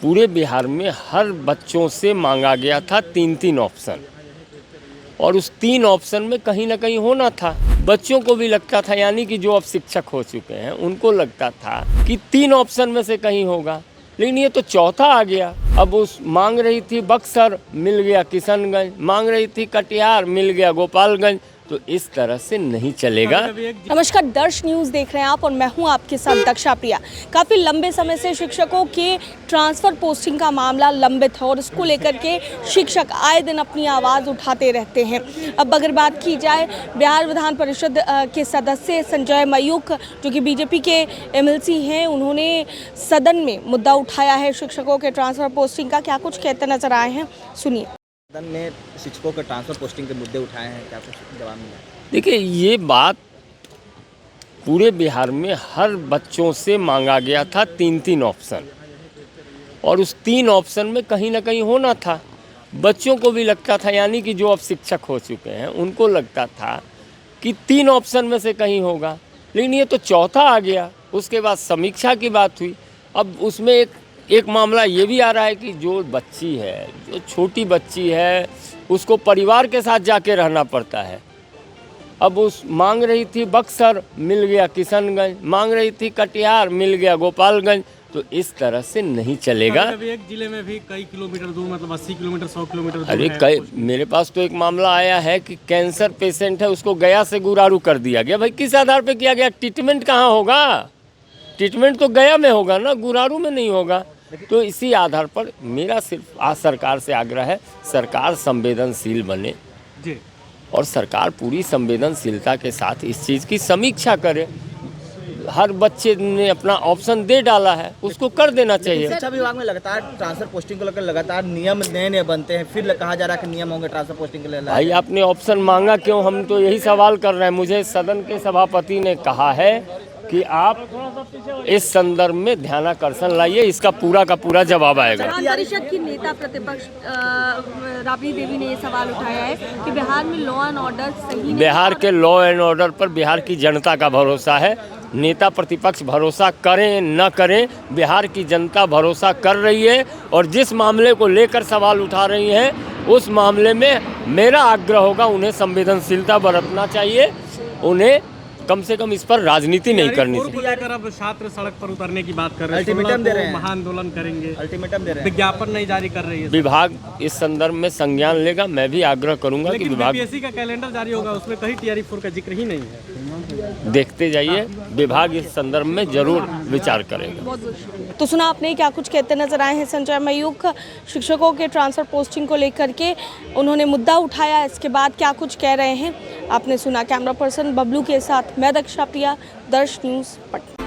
पूरे बिहार में हर बच्चों से मांगा गया था 3-3 ऑप्शन, और उस 3 ऑप्शन में कहीं ना कहीं होना था। बच्चों को भी लगता था, यानी कि जो अब शिक्षक हो चुके हैं उनको लगता था कि 3 ऑप्शन में से कहीं होगा, लेकिन ये तो चौथा आ गया। अब उस मांग रही थी बक्सर, मिल गया किशनगंज, मांग रही थी कटिहार, मिल गया गोपालगंज। तो इस तरह से नहीं चलेगा। नमस्कार, दर्श न्यूज़ देख रहे हैं आप और मैं हूं आपके साथ दक्षा प्रिया। काफ़ी लंबे समय से शिक्षकों के ट्रांसफ़र पोस्टिंग का मामला लंबित है और इसको लेकर के शिक्षक आए दिन अपनी आवाज़ उठाते रहते हैं। अब अगर बात की जाए, बिहार विधान परिषद के सदस्य संजय मयूख, जो कि बीजेपी के एमएलसी हैं, उन्होंने सदन में मुद्दा उठाया है शिक्षकों के ट्रांसफ़र पोस्टिंग का। क्या कुछ कहते नजर आए हैं, सुनिए। सदन में शिक्षकों के ट्रांसफर पोस्टिंग के मुद्दे उठाए हैं, क्या कुछ जवाब मिला? देखिए, ये बात पूरे बिहार में हर बच्चों से मांगा गया था 3-3 ऑप्शन, और उस 3 ऑप्शन में कहीं ना कहीं होना था। बच्चों को भी लगता था, यानी कि जो अब शिक्षक हो चुके हैं उनको लगता था कि 3 ऑप्शन में से कहीं होगा, लेकिन ये तो चौथा आ गया। उसके बाद समीक्षा की बात हुई। अब उसमें एक मामला ये भी आ रहा है कि जो बच्ची है, जो छोटी बच्ची है, उसको परिवार के साथ जाके रहना पड़ता है। अब उस मांग रही थी बक्सर, मिल गया किशनगंज, मांग रही थी कटिहार, मिल गया गोपालगंज। तो इस तरह से नहीं चलेगा। एक जिले में भी कई किलोमीटर दूर, मतलब 80 किलोमीटर 100 किलोमीटर दूर अरे कई, मेरे पास तो एक मामला आया है कि कैंसर पेशेंट है, उसको गया से गुरारू कर दिया गया। भाई किस आधार पे किया गया? ट्रीटमेंट कहाँ होगा? ट्रीटमेंट तो गया में होगा ना, गुरारू में नहीं होगा। तो इसी आधार पर मेरा सिर्फ आज सरकार से आग्रह है, सरकार संवेदनशील बने जी, और सरकार पूरी संवेदनशीलता के साथ इस चीज़ की समीक्षा करे। हर बच्चे ने अपना ऑप्शन दे डाला है, उसको कर देना चाहिए। शिक्षा विभाग में लगातार ट्रांसफर पोस्टिंग को लेकर लगातार नियम नए बनते हैं, फिर कहा जा रहा है कि नियम होंगे ट्रांसफर पोस्टिंग के लिए। भाई आपने ऑप्शन मांगा क्यों? हम तो यही सवाल कर रहे हैं। मुझे सदन के सभापति ने कहा है कि आप इस संदर्भ में ध्यानाकर्षण लाइए, इसका पूरा का पूरा जवाब आएगा। विधान परिषद की नेता प्रतिपक्ष राबड़ी देवी ने ये सवाल उठाया है कि बिहार में लॉ एंड ऑर्डर सही नहीं। बिहार के लॉ एंड ऑर्डर पर बिहार की जनता का भरोसा है। नेता प्रतिपक्ष भरोसा करें न करें, बिहार की जनता भरोसा कर रही है, और जिस मामले को लेकर सवाल उठा रही है उस मामले में मेरा आग्रह होगा, उन्हें संवेदनशीलता बरतना चाहिए। उन्हें कम से कम इस पर राजनीति नहीं करनी चाहिए। लेकर अब छात्र सड़क पर उतरने की बात कर रहे हैं, अल्टीमेटम दे रहे हैं, महाआंदोलन करेंगे, अल्टीमेटम दे रहे हैं, विज्ञापन नहीं जारी कर रही है। विभाग इस संदर्भ में संज्ञान लेगा। मैं भी आग्रह करूंगा कि विभाग बीपीएससी का कैलेंडर जारी होगा, उसमें कहीं टीआरई 4 का जिक्र ही नहीं है। देखते जाइए, विभाग इस संदर्भ में जरूर विचार करेगा। तो सुना आपने, क्या कुछ कहते नजर आए हैं संजय मयूख शिक्षकों के ट्रांसफर पोस्टिंग को लेकर के। उन्होंने मुद्दा उठाया, इसके बाद क्या कुछ कह रहे हैं आपने सुना। कैमरा पर्सन बबलू के साथ मैं दक्षा प्रिया, दर्श न्यूज़ पटना।